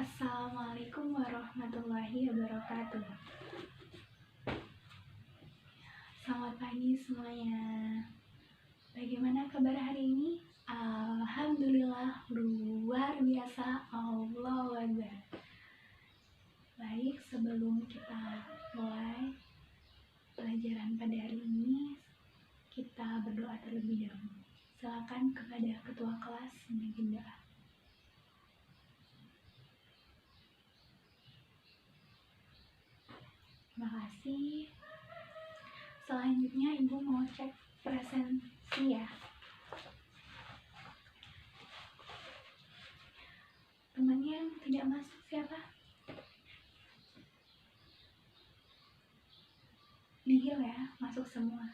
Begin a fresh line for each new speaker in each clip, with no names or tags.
Assalamualaikum warahmatullahi wabarakatuh. Selamat pagi semuanya. Bagaimana kabar hari ini? Alhamdulillah luar biasa. Allahu Akbar. Baik, sebelum kita mulai pelajaran pada hari ini, kita berdoa terlebih dahulu. Silakan kepada ketua kelas memimpin doa. Terima kasih. Selanjutnya Ibu mau cek presensi ya. Temannya yang tidak masuk siapa? Nihil ya, masuk semua.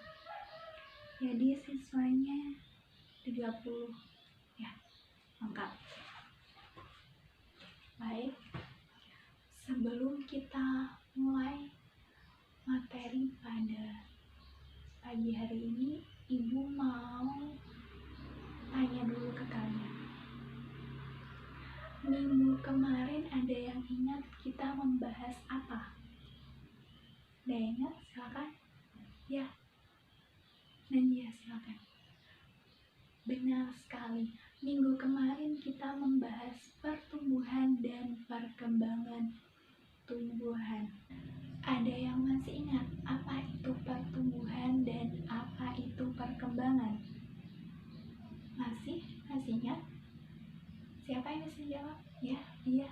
Jadi siswanya 30 ya, lengkap. Baik, sebelum kita mulai materi pada pagi hari ini, Ibu mau tanya dulu ke kalian. Minggu kemarin ada yang ingat kita membahas apa? Ada yang ingat? Silakan. Ya. Nadia, silakan. Benar sekali. Minggu kemarin kita membahas pertumbuhan dan perkembangan tumbuhan. Ada yang masih ingat apa itu pertumbuhan dan apa itu perkembangan? Masih ingat? Siapa yang bisa jawab? Ya, iya.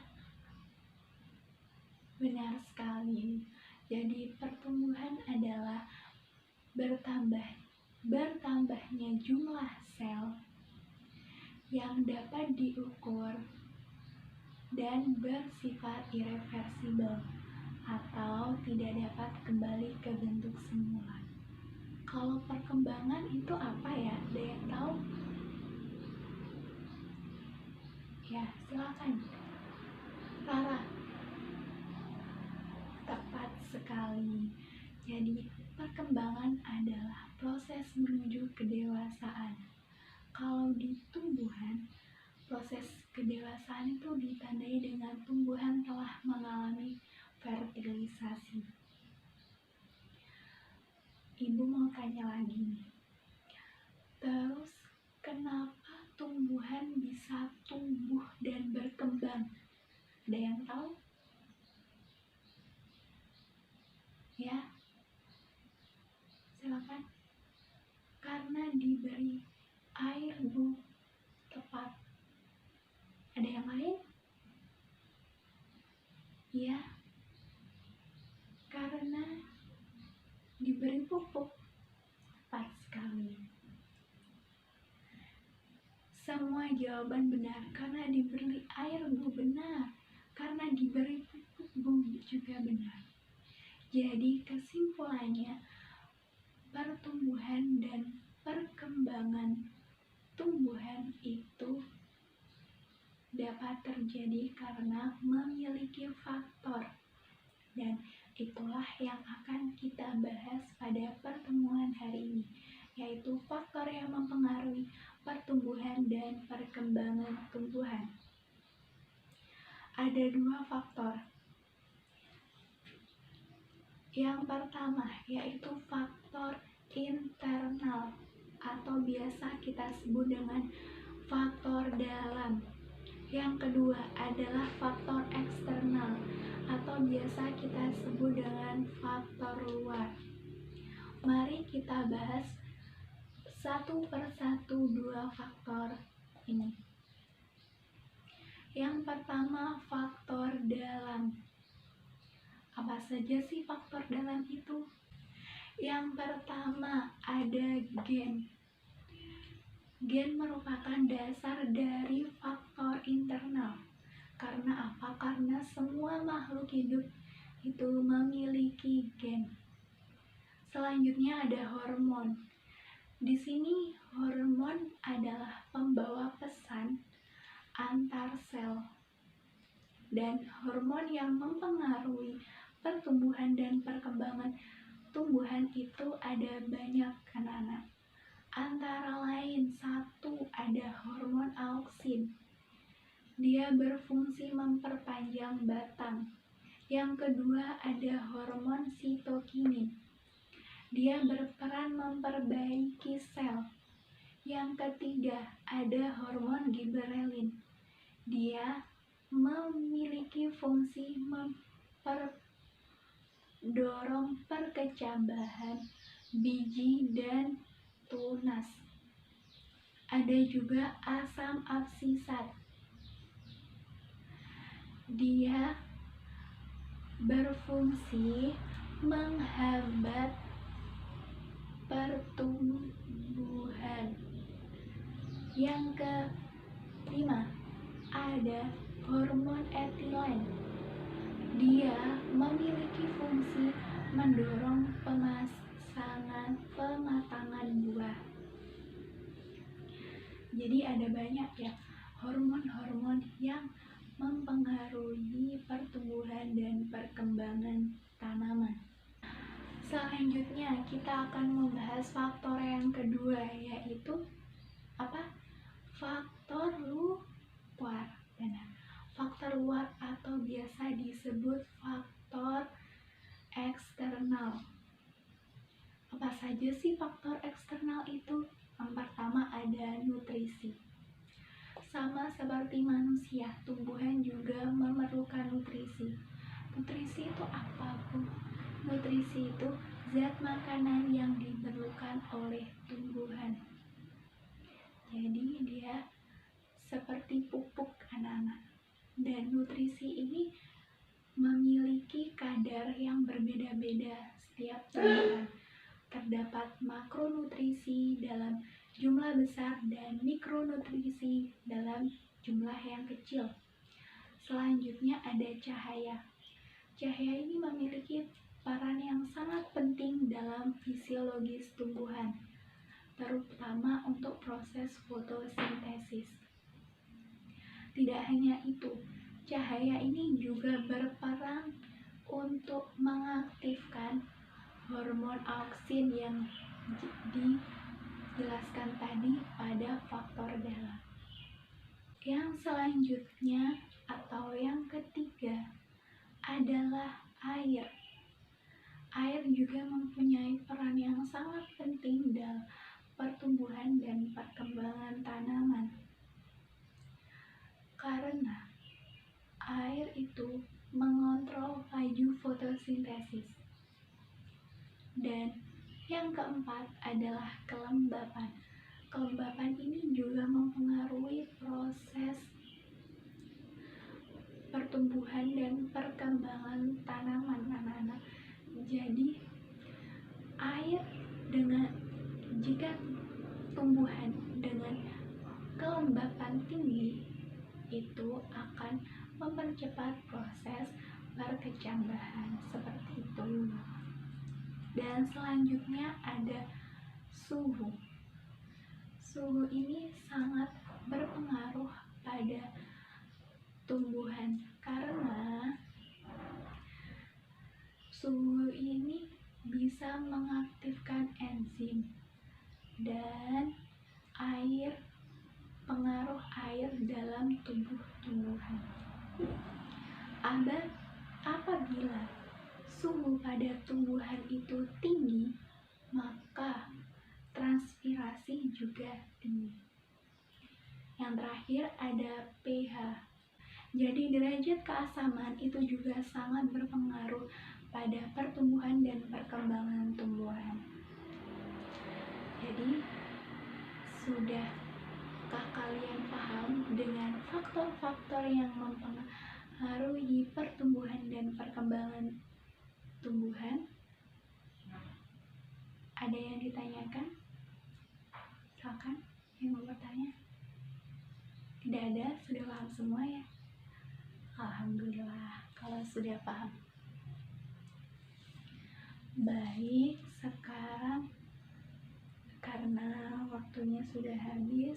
Benar sekali. Jadi pertumbuhan adalah bertambahnya jumlah sel yang dapat diukur dan bersifat irreversibel atau tidak dapat kembali ke bentuk semula. Kalau perkembangan itu apa ya? Ada yang tahu? Ya, silakan. Rara. Tepat sekali. Jadi, perkembangan adalah proses menuju kedewasaan. Kalau di tumbuhan, proses kedewasaan itu ditandai dengan tumbuhan telah mengalami fertilisasi. Ibu mau tanya lagi nih. Terus, kenapa tumbuhan bisa tumbuh dan berkembang? Ada yang tahu? Ya, silakan. Karena diberi air, Bu. Tepat. Ada yang lain? Ya, karena diberi pupuk. Tepat sekali. Semua jawaban benar. Karena diberi air, Bu, benar. Karena diberi pupuk, Bu, juga benar. Jadi kesimpulannya, pertumbuhan dan perkembangan tumbuhan itu dapat terjadi karena memiliki faktor, dan itulah yang akan kita bahas pada pertemuan hari ini, yaitu faktor yang mempengaruhi pertumbuhan dan perkembangan tumbuhan. Ada 2 faktor. Yang pertama yaitu faktor internal atau biasa kita sebut dengan faktor dalam. Yang kedua adalah faktor eksternal atau biasa kita sebut dengan faktor luar. Mari kita bahas satu persatu 2 faktor ini. Yang pertama, faktor dalam. Apa saja sih faktor dalam itu? Yang pertama ada gen. Gen merupakan dasar dari faktor internal. Karena apa? Karena semua makhluk hidup itu memiliki gen. Selanjutnya ada hormon. Di sini hormon adalah pembawa pesan antar sel. Dan hormon yang mempengaruhi pertumbuhan dan perkembangan tumbuhan itu ada banyak, anak-anak. Antara lain, 1 ada hormon auksin. dia berfungsi memperpanjang batang. Yang kedua ada hormon sitokinin, dia berperan memperbaiki sel. Yang ketiga ada hormon giberelin, dia memiliki fungsi mendorong perkecambahan biji dan tunas. Ada juga asam absisat, dia berfungsi menghambat pertumbuhan. Yang kelima ada hormon etilen, dia memiliki fungsi mendorong pematangan buah. Jadi ada banyak ya hormon-hormon yang mempengaruhi pertumbuhan dan perkembangan tanaman. Selanjutnya kita akan membahas faktor yang kedua, yaitu apa? Faktor luar. Benar. Faktor luar atau biasa disebut faktor eksternal. Apa saja sih faktor eksternal itu? Yang pertama ada nutrisi. Sama seperti manusia, tumbuhan juga memerlukan nutrisi. Nutrisi itu apa, Bu? Nutrisi itu zat makanan yang diperlukan oleh tumbuhan. Jadi dia seperti pupuk anak-anak. Dan nutrisi ini memiliki kadar yang berbeda-beda setiap tumbuhan. Terdapat makronutrisi dalam jumlah besar dan mikronutrisi dalam jumlah yang kecil. Selanjutnya ada cahaya. Cahaya ini memiliki peran yang sangat penting dalam fisiologis tumbuhan, terutama untuk proses fotosintesis. Tidak hanya itu, cahaya ini juga berperan untuk mengaktifkan hormon auksin yang dijelaskan tadi pada faktor dalam. Yang selanjutnya atau yang ketiga adalah air. Air juga mempunyai peran yang sangat penting dalam pertumbuhan dan perkembangan tanaman. Karena air itu mengontrol laju fotosintesis. Dan yang keempat adalah kelembapan. Kelembapan ini juga mempengaruhi proses pertumbuhan dan perkembangan tanaman anak-anak. Jadi jika tumbuhan dengan kelembapan tinggi itu akan mempercepat proses perkecambahan seperti itu. Dan selanjutnya ada suhu. Suhu ini sangat berpengaruh pada tumbuhan karena suhu ini bisa mengaktifkan enzim dan pengaruh air dalam tubuh tumbuhan. Apabila suhu pada tumbuhan itu tinggi, maka transpirasi juga tinggi. Yang terakhir ada pH. Jadi derajat keasaman itu juga sangat berpengaruh pada pertumbuhan dan perkembangan tumbuhan. Jadi sudahkah kalian paham dengan faktor-faktor yang mempengaruhi pertumbuhan dan perkembangan tumbuhan? Ada yang ditanyakan? Silakan yang mau bertanya. Tidak ada, sudah paham semua ya? Alhamdulillah kalau sudah paham. Baik, sekarang karena waktunya sudah habis,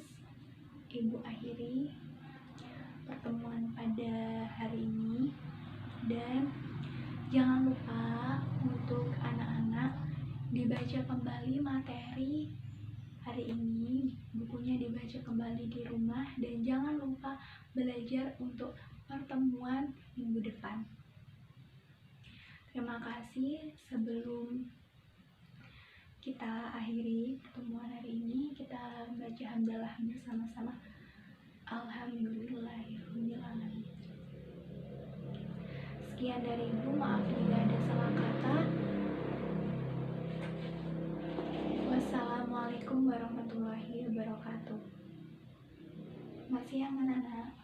Ibu akhiri pertemuan pada hari ini. Dan jangan lupa untuk anak-anak dibaca kembali materi hari ini, bukunya dibaca kembali di rumah, dan jangan lupa belajar untuk pertemuan minggu depan. Terima kasih. Sebelum kita akhiri pertemuan hari ini, kita baca hamdalah bersama-sama. Alhamdulillahirrahmanirrahim. Sekian dari Ibu, maaf jika ada salah kata. Wassalamualaikum warahmatullahi wabarakatuh. Masih yang mana, Nak?